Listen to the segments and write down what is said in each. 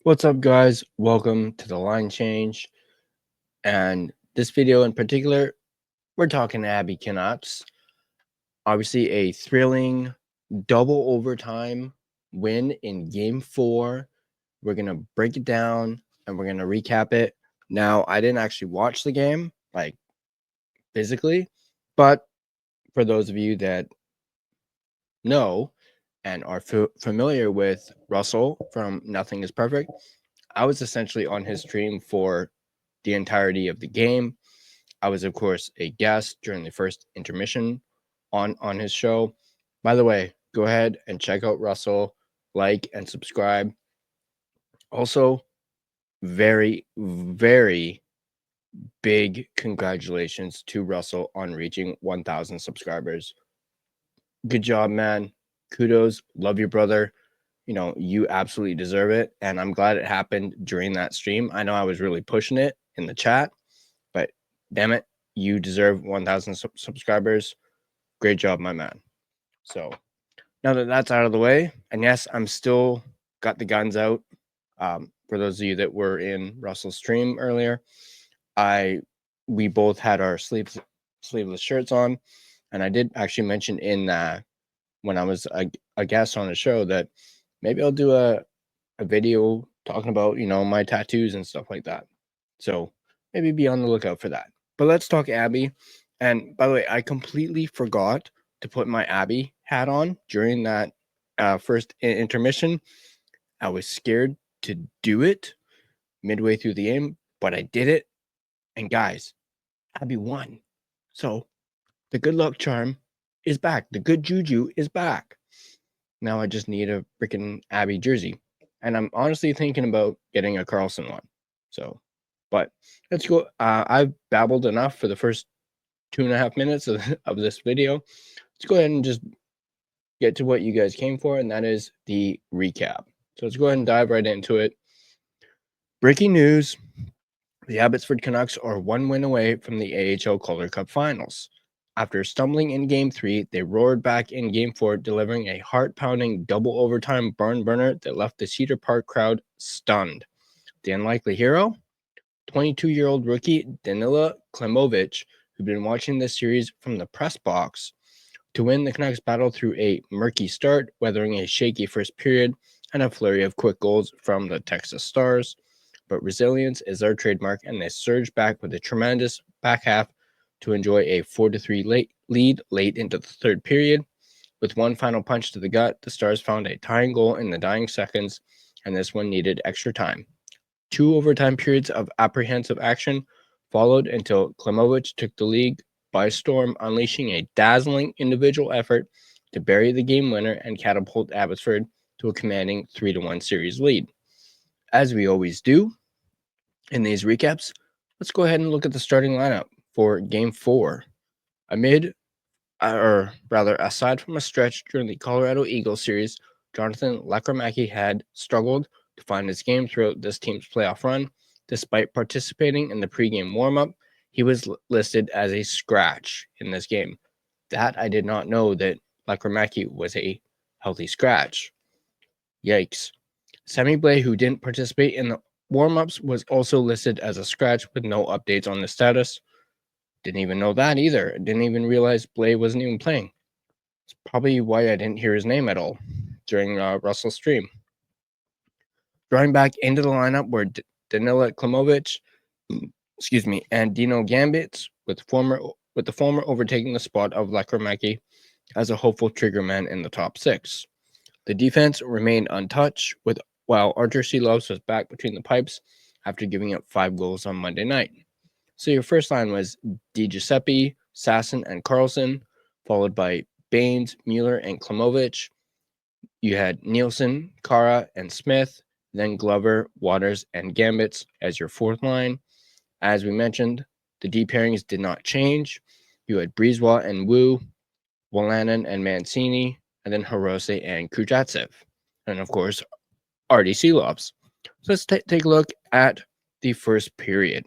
What's up, guys? Welcome to the line change. And this video in particular, we're talking Abby Canucks. Obviously, a thrilling double overtime win in game 4. We're going to break it down and we're going to recap it. Now, I didn't actually watch the game, like physically, but for those of you that know and are familiar with Russell from Nothing is Perfect, I was essentially on his stream for the entirety of the game. I was, of course, a guest during the first intermission on his show. By the way, go ahead and check out Russell, like and subscribe. Also, very, very big congratulations to Russell on reaching 1,000 subscribers. Good job, man. Kudos. Love your brother. You absolutely deserve it. And I'm glad it happened during that stream. I know I was really pushing it in the chat, but damn it, you deserve 1,000 subscribers. Great job, my man. So now that that's out of the way, and yes, I'm still got the guns out. For those of you that were in Russell's stream earlier, we both had our sleeveless shirts on, and I did actually mention in when I was a guest on a show that maybe I'll do a video talking about my tattoos and stuff like that. So maybe be on the lookout for that. But let's talk Abby. And by the way, I completely forgot to put my Abby hat on during that first intermission. I was scared to do it midway through the game, but I did it. And guys, Abby won. So the good luck charm is back. The good juju is back. Now I just need a freaking Abby jersey. And I'm honestly thinking about getting a Carlson one. So, but let's go. I've babbled enough for the first 2.5 minutes of this video. Let's go ahead and just get to what you guys came for, and that is the recap. So let's go ahead and dive right into it. Breaking news: the Abbotsford Canucks are 1 win away from the AHL Calder Cup Finals. After stumbling in Game 3, they roared back in Game 4, delivering a heart-pounding double overtime barn burner that left the Cedar Park crowd stunned. The unlikely hero? 22-year-old rookie Danila Klimovich, who'd been watching this series from the press box. To win, the Canucks battled through a murky start, weathering a shaky first period and a flurry of quick goals from the Texas Stars. But resilience is their trademark, and they surged back with a tremendous back half to enjoy a 4-3 lead late into the third period. With one final punch to the gut, the Stars found a tying goal in the dying seconds, and this one needed extra time. 2 overtime periods of apprehensive action followed until Klimovich took the league by storm, unleashing a dazzling individual effort to bury the game winner and catapult Abbotsford to a commanding 3-1 series lead. As we always do in these recaps, let's go ahead and look at the starting lineup for Game 4. Aside from a stretch during the Colorado Eagles series, Jonathan Lekramacky had struggled to find his game throughout this team's playoff run. Despite participating in the pregame warm-up, he was listed as a scratch in this game. That I did not know that Lekramacky was a healthy scratch. Yikes. Sammy Blais, who didn't participate in the warm-ups, was also listed as a scratch with no updates on the status. Didn't even know that either. Didn't even realize Blais wasn't even playing. It's probably why I didn't hear his name at all during Russell's stream. Drawing back into the lineup were Danila Klimovich, and Dino Gambits, with the former overtaking the spot of Lekramacky as a hopeful trigger man in the top 6. The defense remained untouched, while Artur Silovs was back between the pipes after giving up 5 goals on Monday night. So your first line was Di Giuseppe, Sasson, and Carlson, followed by Baines, Mueller, and Klimovich. You had Nielsen, Kara, and Smith, then Glover, Waters, and Gambits as your fourth line. As we mentioned, the D pairings did not change. You had Brisebois and Wu, Wolanin and Mancini, and then Hirose and Kujatsev. And of course, Artie Silovs. So let's take a look at the first period.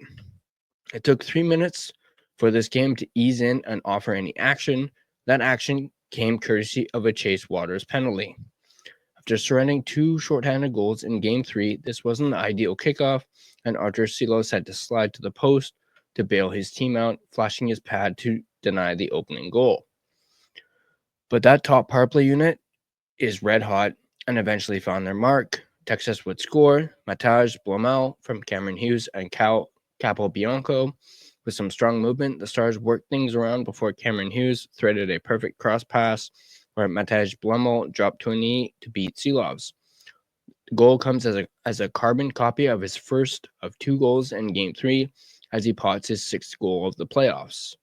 It took 3 minutes for this game to ease in and offer any action. That action came courtesy of a Chase Waters penalty. After surrendering 2 shorthanded goals in Game 3, this wasn't the ideal kickoff, and Artur Silos had to slide to the post to bail his team out, flashing his pad to deny the opening goal. But that top power play unit is red hot and eventually found their mark. Texas would score. Matej Blomel from Cameron Hughes and Capobianco. With some strong movement, the Stars worked things around before Cameron Hughes threaded a perfect cross pass where Matej Blomel dropped to a knee to beat Silovs. The goal comes as a carbon copy of his first of 2 goals in Game 3 as he pots his 6th goal of the playoffs.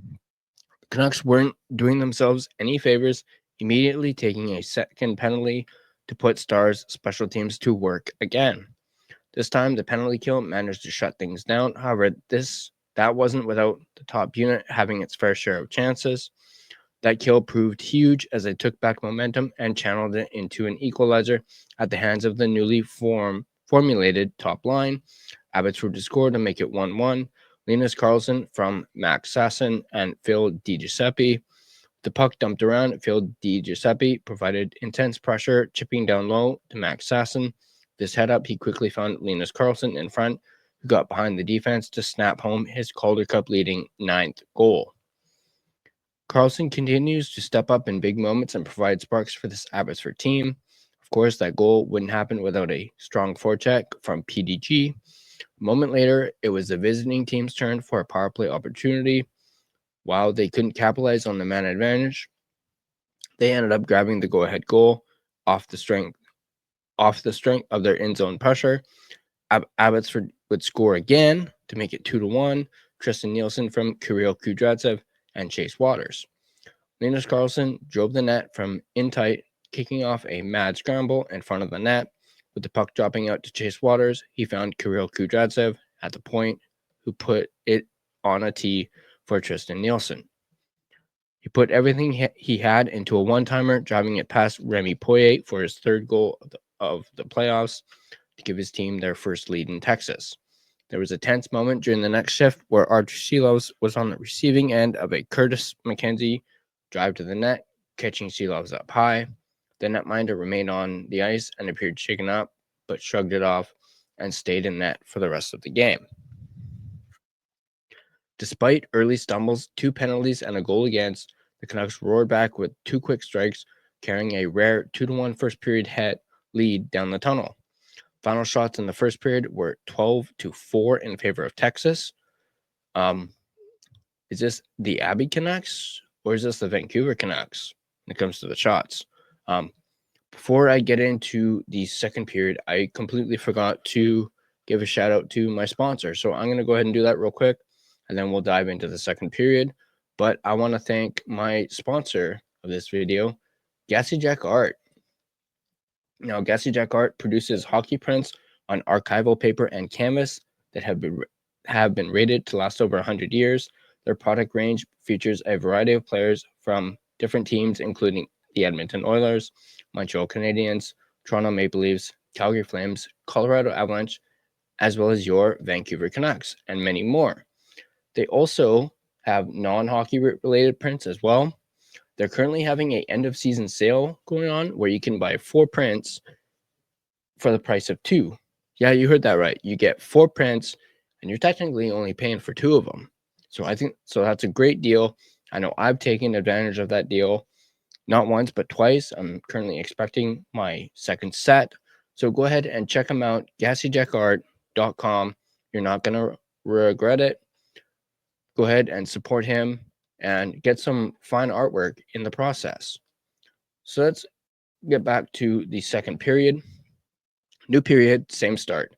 The Canucks weren't doing themselves any favors, immediately taking a second penalty to put Stars special teams to work again. This time, the penalty kill managed to shut things down. However, that wasn't without the top unit having its fair share of chances. That kill proved huge as they took back momentum and channeled it into an equalizer at the hands of the newly formulated top line. Abbotsford would score to make it 1-1. Linus Karlsson from Max Sasson and Phil DiGiuseppe. The puck dumped around. Phil DiGiuseppe provided intense pressure, chipping down low to Max Sasson. This head up, he quickly found Linus Karlsson in front, who got behind the defense to snap home his Calder Cup leading 9th goal. Karlsson continues to step up in big moments and provide sparks for this Abbotsford team. Of course, that goal wouldn't happen without a strong forecheck from PDG. A moment later, it was the visiting team's turn for a power play opportunity. While they couldn't capitalize on the man advantage, they ended up grabbing the go-ahead goal off the strength of their in-zone pressure. Abbotsford would score again to make it 2-1. Tristan Nielsen from Kirill Kudryavtsev and Chase Waters. Linus Karlsson drove the net from in tight, kicking off a mad scramble in front of the net. With the puck dropping out to Chase Waters, he found Kirill Kudryavtsev at the point, who put it on a tee for Tristan Nielsen. He put everything he had into a one-timer, driving it past Remy Poirier for his 3rd goal of the playoffs to give his team their first lead in Texas. There was a tense moment during the next shift where Artur Silovs was on the receiving end of a Curtis McKenzie drive to the net, catching Silovs up high. The netminder remained on the ice and appeared shaken up, but shrugged it off and stayed in net for the rest of the game. Despite early stumbles, 2 penalties, and a goal against, the Canucks roared back with 2 quick strikes, carrying a rare 2-1 first period lead down the tunnel. Final shots in the first period were 12-4 in favor of Texas. Is this the Abby Canucks or is this the Vancouver Canucks when it comes to the shots? Before I get into the second period, I completely forgot to give a shout out to my sponsor. So I'm going to go ahead and do that real quick, and then we'll dive into the second period. But I want to thank my sponsor of this video, Gassy Jack Art. Now, Gassy Jack Art produces hockey prints on archival paper and canvas that have been rated to last over 100 years. Their product range features a variety of players from different teams, including the Edmonton Oilers, Montreal Canadiens, Toronto Maple Leafs, Calgary Flames, Colorado Avalanche, as well as your Vancouver Canucks, and many more. They also have non-hockey related prints as well. They're currently having an end-of-season sale going on where you can buy 4 prints for the price of 2. Yeah, you heard that right. You get 4 prints, and you're technically only paying for 2 of them. So I think that's a great deal. I know I've taken advantage of that deal, not once, but twice. I'm currently expecting my second set. So go ahead and check them out, GassyJackArt.com. You're not going to regret it. Go ahead and support him and get some fine artwork in the process. So let's get back to the second period. New period, same start.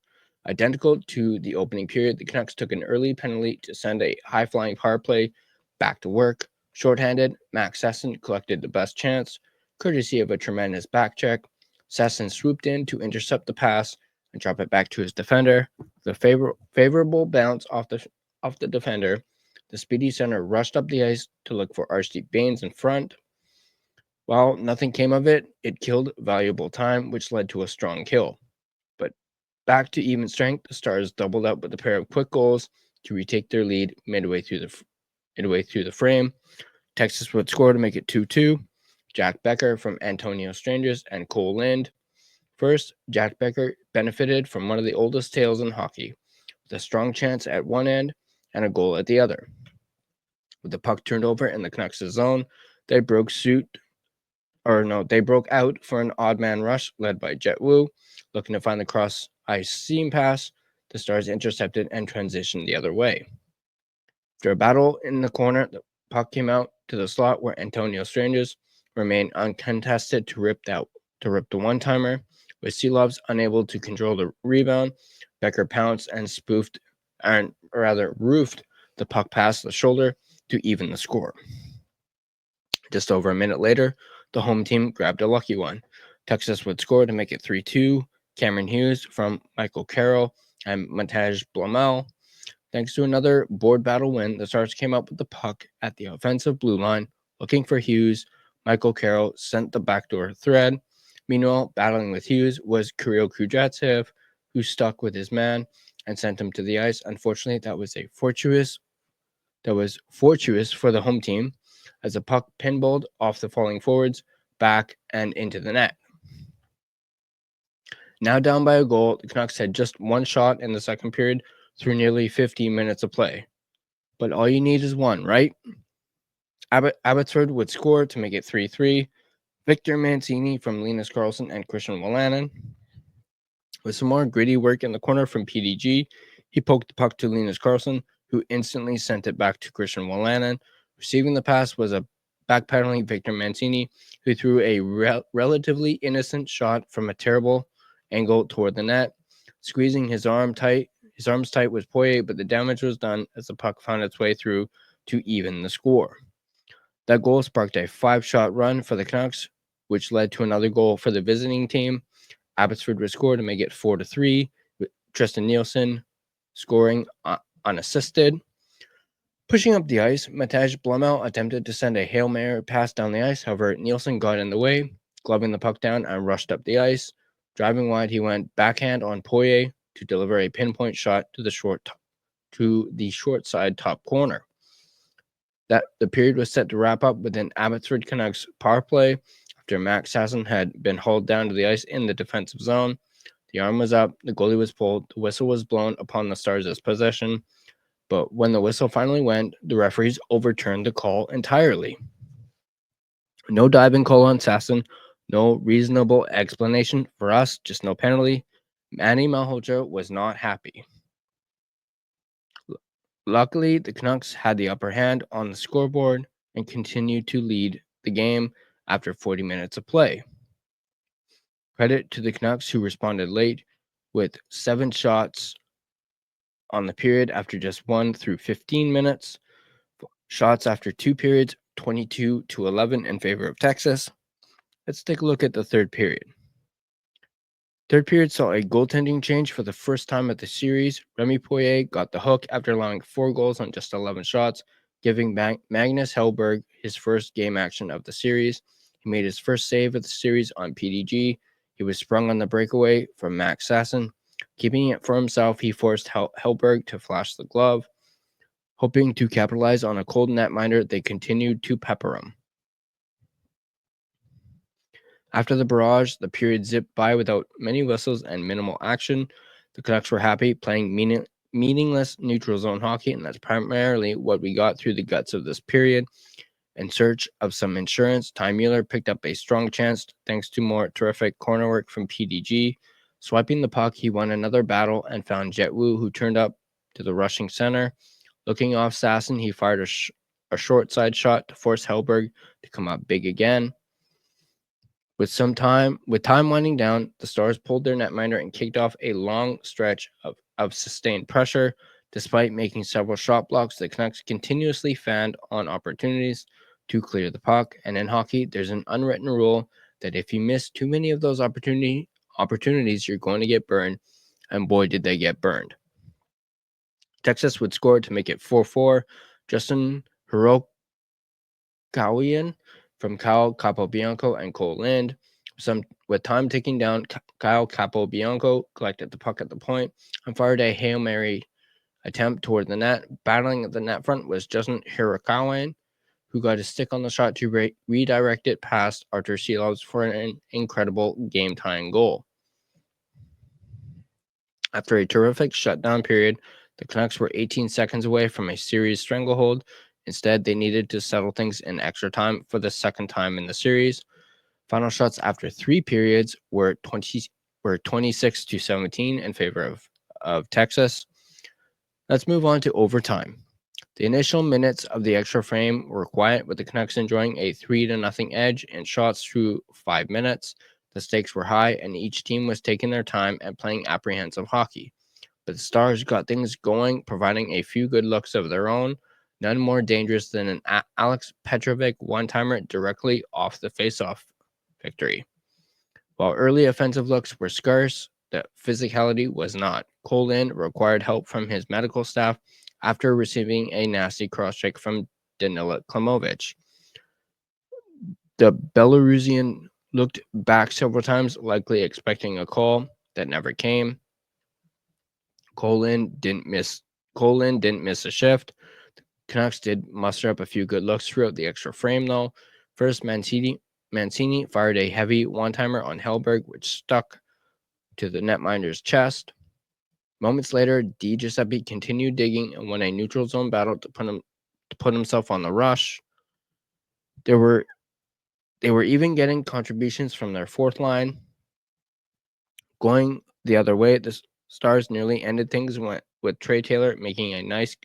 Identical to the opening period, the Canucks took an early penalty to send a high-flying power play back to work. Shorthanded, Max Sasson collected the best chance, courtesy of a tremendous back check. Sasson swooped in to intercept the pass and drop it back to his defender. The favorable bounce off the defender, the speedy center rushed up the ice to look for Archie Baines in front. While nothing came of it, it killed valuable time, which led to a strong kill. But back to even strength, the Stars doubled up with a pair of quick goals to retake their lead midway through the frame. Texas would score to make it 2-2. Jack Becker from Antonio Strangers, and Cole Lind. First, Jack Becker benefited from one of the oldest tales in hockey, with a strong chance at one end and a goal at the other. With the puck turned over in the Canucks' zone, they broke out for an odd man rush led by Jet Wu, looking to find the cross ice seam pass. The Stars intercepted and transitioned the other way. After a battle in the corner, the puck came out to the slot where Antonio Strangers remained uncontested to rip the one-timer. With Seelovs unable to control the rebound, Becker pounced and roofed the puck past the shoulder to even the score. Just over a minute later, the home team grabbed a lucky one. Texas would score to make it 3-2. Cameron Hughes from Michael Carroll and Matej Blomel. Thanks to another board battle win, the Stars came up with the puck at the offensive blue line, looking for Hughes. Michael Carroll sent the backdoor thread. Meanwhile, battling with Hughes was Kirill Kudryavtsev, who stuck with his man and sent him to the ice. Unfortunately, that was fortuitous for the home team, as the puck pinballed off the falling forwards, back, and into the net. Now down by a goal, the Canucks had just one shot in the second period through nearly 15 minutes of play. But all you need is one, right? Abbotsford would score to make it 3-3. Victor Mancini from Linus Karlsson and Christian Wolanin. With some more gritty work in the corner from PDG, he poked the puck to Linus Karlsson, who instantly sent it back to Christian Wolanin. Receiving the pass was a backpedaling Victor Mancini, who threw a relatively innocent shot from a terrible angle toward the net. Squeezing his arms tight was Poirier, but the damage was done as the puck found its way through to even the score. That goal sparked a 5-shot run for the Canucks, which led to another goal for the visiting team. Abbotsford would score to make it 4-3, with Tristan Nielsen scoring unassisted. Pushing up the ice, Matej Blomel attempted to send a Hail Mary pass down the ice. However, Nielsen got in the way, gloving the puck down and rushed up the ice. Driving wide, he went backhand on Poirier to deliver a pinpoint shot to the short side top corner. That the period was set to wrap up with an Abbotsford Canucks power play after Max Sasson had been hauled down to the ice in the defensive zone. The arm was up, the goalie was pulled, the whistle was blown upon the Stars' possession. But when the whistle finally went, the referees overturned the call entirely. No diving call on Sasson, no reasonable explanation for us, just no penalty. Manny Malhotra was not happy. Luckily, the Canucks had the upper hand on the scoreboard and continued to lead the game after 40 minutes of play. Credit to the Canucks, who responded late with 7 shots on the period after just 1 through 15 minutes. Shots after 2 periods, 22-11 in favor of Texas. Let's take a look at the third period. Third period saw a goaltending change for the first time at the series. Remy Poirier got the hook after allowing 4 goals on just 11 shots, giving Magnus Hellberg his first game action of the series. He made his first save of the series on PDG. He was sprung on the breakaway from Max Sasson. Keeping it for himself, he forced Hellberg to flash the glove. Hoping to capitalize on a cold netminder, they continued to pepper him. After the barrage, the period zipped by without many whistles and minimal action. The Canucks were happy, playing meaningless neutral zone hockey, and that's primarily what we got through the guts of this period. In search of some insurance, Ty Mueller picked up a strong chance thanks to more terrific corner work from PDG. Swiping the puck, he won another battle and found Jet Wu, who turned up to the rushing center. Looking off Sasson, he fired a short side shot to force Hellberg to come up big again. With time winding down, the Stars pulled their netminder and kicked off a long stretch of sustained pressure. Despite making several shot blocks, the Canucks continuously fanned on opportunities to clear the puck. And in hockey, there's an unwritten rule that if you miss too many of those opportunities, you're going to get burned. And boy, did they get burned. Texas would score to make it 4-4. Justin Hirokawian from Kyle Capobianco and Cole Lind. With time ticking down, Kyle Capobianco collected the puck at the point and fired a Hail Mary attempt toward the net. Battling at the net front was Justin Hirokawian, who got a stick on the shot to redirect it past Artur Silovs for an incredible game-tying goal. After a terrific shutdown period, the Canucks were 18 seconds away from a series stranglehold. Instead, they needed to settle things in extra time for the second time in the series. Final shots after 3 periods were 26-17 in favor of Texas. Let's move on to overtime. The initial minutes of the extra frame were quiet, with the Canucks enjoying a 3-0 edge in shots through 5 minutes. The stakes were high, and each team was taking their time and playing apprehensive hockey. But the Stars got things going, providing a few good looks of their own, none more dangerous than an Alex Petrovic one-timer directly off the faceoff victory. While early offensive looks were scarce, the physicality was not. Cole Lind required help from his medical staff after receiving a nasty cross-check from Danila Klimovich. The Belarusian looked back several times, likely expecting a call that never came. Cole Lind didn't miss a shift. The Canucks did muster up a few good looks throughout the extra frame, though. First, Mancini fired a heavy one-timer on Hellberg, which stuck to the netminder's chest. Moments later, Di Giuseppe continued digging and won a neutral zone battle to put himself on the rush. They were even getting contributions from their fourth line. Going the other way, the Stars nearly ended things with Trey Taylor making a nice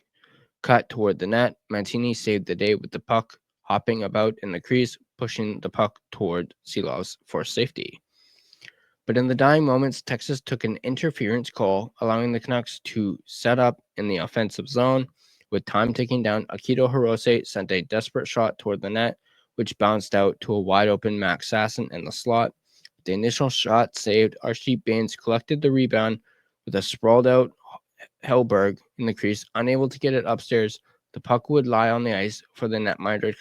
cut toward the net. Mancini saved the day with the puck hopping about in the crease, pushing the puck toward Silovs for safety. But in the dying moments, Texas took an interference call, allowing the Canucks to set up in the offensive zone. With time ticking down, Akito Hirose sent a desperate shot toward the net, which bounced out to a wide-open Max Sasson in the slot. The initial shot saved, Archie Bains collected the rebound with a sprawled-out Hellberg in the crease, unable to get it upstairs. The puck would lie on the ice for the netminder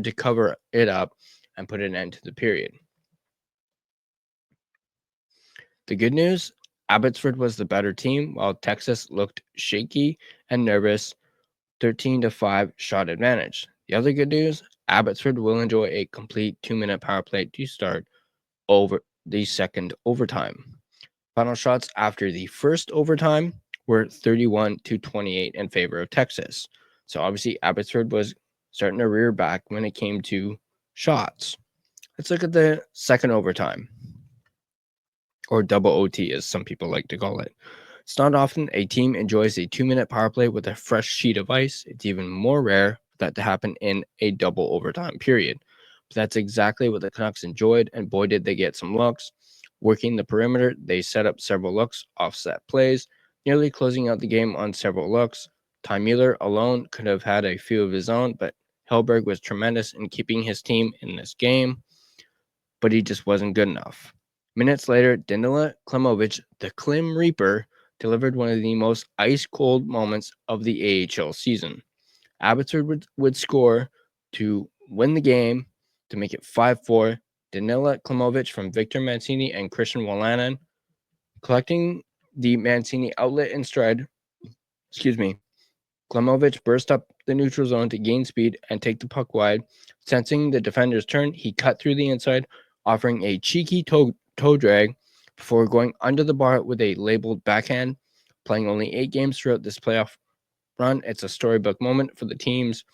to cover it up and put an end to the period. The good news, Abbotsford was the better team, while Texas looked shaky and nervous, 13-5 shot advantage. The other good news, Abbotsford will enjoy a complete 2-minute power play to start over the second overtime. Final shots after the first overtime were 31-28 in favor of Texas. So obviously Abbotsford was starting to rear back when it came to shots. Let's look at the second overtime, or double OT as some people like to call it. It's not often a team enjoys a 2-minute power play with a fresh sheet of ice. It's even more rare for that to happen in a double overtime period. But that's exactly what the Canucks enjoyed, and boy did they get some looks. Working the perimeter, they set up several looks, offset plays, nearly closing out the game on several looks. Ty Mueller alone could have had a few of his own, but Hellberg was tremendous in keeping his team in this game, but he just wasn't good enough. Minutes later, Danila Klimovich, the Klim Reaper, delivered one of the most ice-cold moments of the AHL season. Abbotsford would score to win the game to make it 5-4. Danila Klimovich from Victor Mancini and Christian Wolanin, collecting the Mancini outlet in stride. Klimovich burst up the neutral zone to gain speed and take the puck wide. Sensing the defender's turn, he cut through the inside, offering a cheeky toe drag before going under the bar with a labeled backhand. Playing only 8 games throughout this playoff run, it's a storybook moment for the team's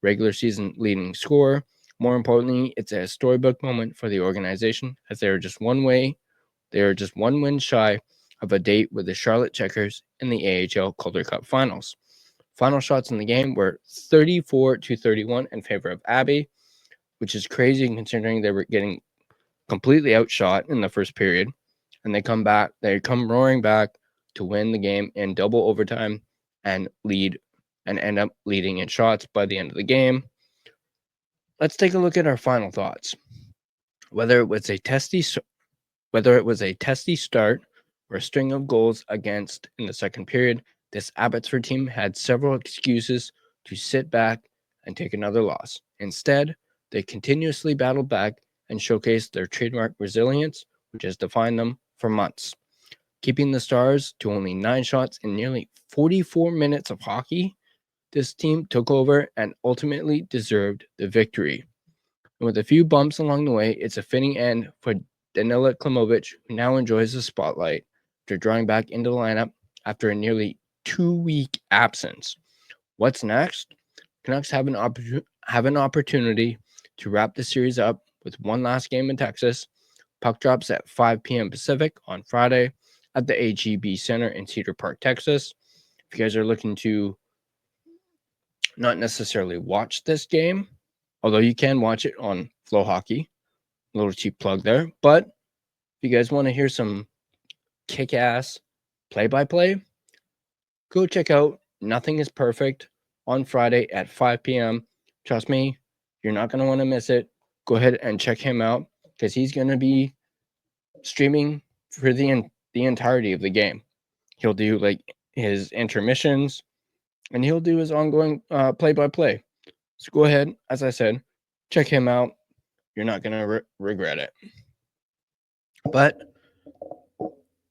regular season leading scorer. More importantly, it's a storybook moment for the organization, as they are just one win shy of a date with the Charlotte Checkers in the AHL Calder Cup Finals. Final shots in the game were 34-31 in favor of Abbey, which is crazy considering they were getting completely outshot in the first period, and they come roaring back to win the game in double overtime and end up leading in shots by the end of the game. Let's take a look at our final thoughts. Whether it was a testy start or a string of goals against in the second period, this Abbotsford team had several excuses to sit back and take another loss. Instead, they continuously battled back and showcased their trademark resilience, which has defined them for months. Keeping the Stars to only 9 shots in nearly 44 minutes of hockey this team took over and ultimately deserved the victory. And with a few bumps along the way, it's a fitting end for Danila Klimovich, who now enjoys the spotlight after drawing back into the lineup after a nearly 2-week absence. What's next? Canucks have an opportunity to wrap the series up with one last game in Texas. Puck drops at 5 p.m. Pacific on Friday at the HEB Center in Cedar Park, Texas. If you guys are looking to not necessarily watch this game, although you can watch it on Flow Hockey, a little cheap plug there, but if you guys want to hear some kick-ass play-by-play, go check out Nothing is Perfect on Friday at 5 p.m. Trust me, you're not going to want to miss it. Go ahead and check him out because he's going to be streaming for the entirety of the game. He'll do like his intermissions and he'll do his ongoing play-by-play. So go ahead, as I said, check him out. You're not going to regret it. But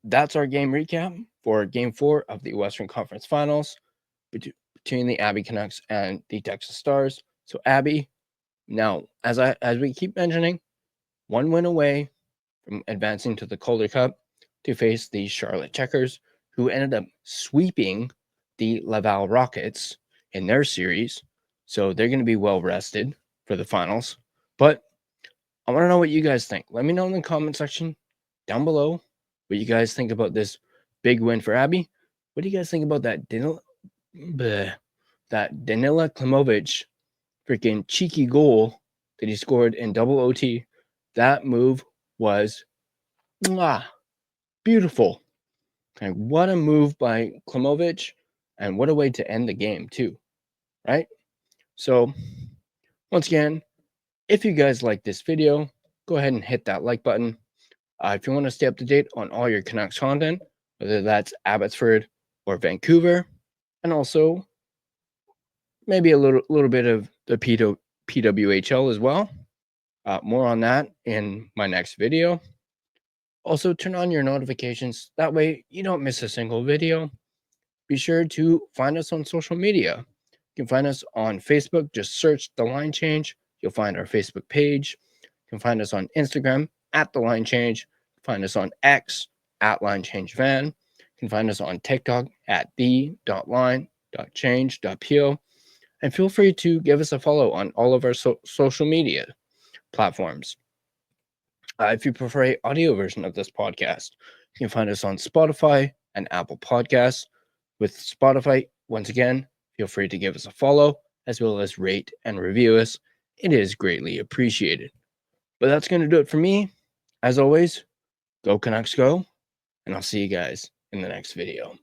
that's our game recap for Game 4 of the Western Conference Finals between the Abby Canucks and the Texas Stars. So Abby, now as we keep mentioning, one win away from advancing to the Calder Cup to face the Charlotte Checkers, who ended up sweeping the Laval Rockets in their series. So they're going to be well rested for the finals. But I want to know what you guys think. Let me know in the comment section down below what you guys think about this big win for Abby. What do you guys think about that Danila Klimovich freaking cheeky goal that he scored in double OT? That move was beautiful. Okay, what a move by Klimovich, and what a way to end the game too, right? So once again, if you guys like this video, go ahead and hit that like button. If you want to stay up to date on all your Canucks content, whether that's Abbotsford or Vancouver, and also maybe a little bit of the PWHL as well. More on that in my next video. Also, turn on your notifications. That way you don't miss a single video. Be sure to find us on social media. You can find us on Facebook. Just search The Line Change. You'll find our Facebook page. You can find us on Instagram at The Line Change. Find us on X at Line Change Van. You can find us on TikTok at the.line.change.po. And feel free to give us a follow on all of our social media platforms. If you prefer an audio version of this podcast, you can find us on Spotify and Apple Podcasts. With Spotify, once again, feel free to give us a follow as well as rate and review us. It is greatly appreciated. But that's going to do it for me. As always, go Canucks go, and I'll see you guys in the next video.